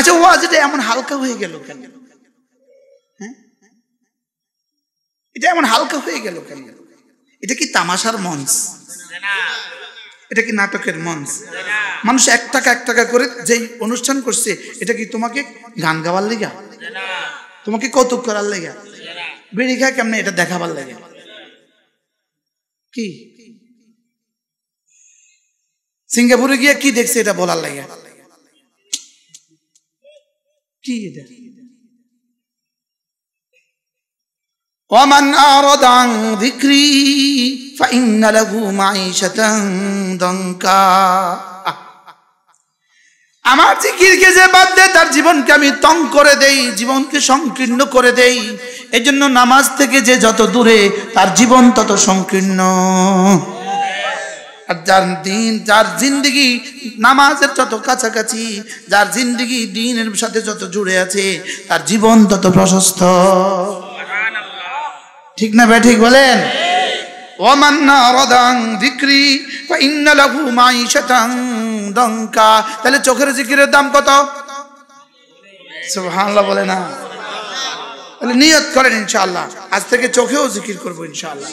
আচ্ছা ওয়াজ এটা এমন হালকা হয়ে গেল কেন? হ্যাঁ, এটা এমন হালকা হয়ে গেল কেন? এটা কি তামাশার মঞ্চ? এটা কি নাটকের মঞ্চ? মানুষ 1 টাকা করে যেই অনুষ্ঠান করছে, এটা কি তোমাকে গান গাওয়ার লেগা, তোমাকে কৌতুক করার লেগা, বিড়ি খায় কেমনে এটা দেখাবার লেগে? কি সিঙ্গাপুরে গিয়ে কি দেখছে এটা বলার লেগে? কি এটা? ওয়ামান আরাদা আন যিকরি ফাইন্না লাহু মাঈশাতান দানকা। আমার জিকিরকে যে বাদ দেয় তার জীবনকে আমি তং করে দেই, জীবনকে সংকীর্ণ করে দেই। এজন্য নামাজ থেকে যে যত দূরে তার জীবন তত সংকীর্ণ। আর যার জিন্দেগি নামাজের যত কাছাকাছি, যার জিন্দেগি দ্বীনের সাথে যত জুড়ে আছে, তার জীবন তত প্রশস্ত। ঠিক না ঠিক বলেন? ওয়ামান আরাদা আন যিকরি ফাইন্না লাহু মাঈশাতান দানকা। তাহলে চোখের জিকিরের দাম কত? সুবহানাল্লাহ বলে না? তাহলে নিয়ত করেন ইনশাআল্লাহ আজ থেকে চোখেও জিকির করব ইনশাআল্লাহ।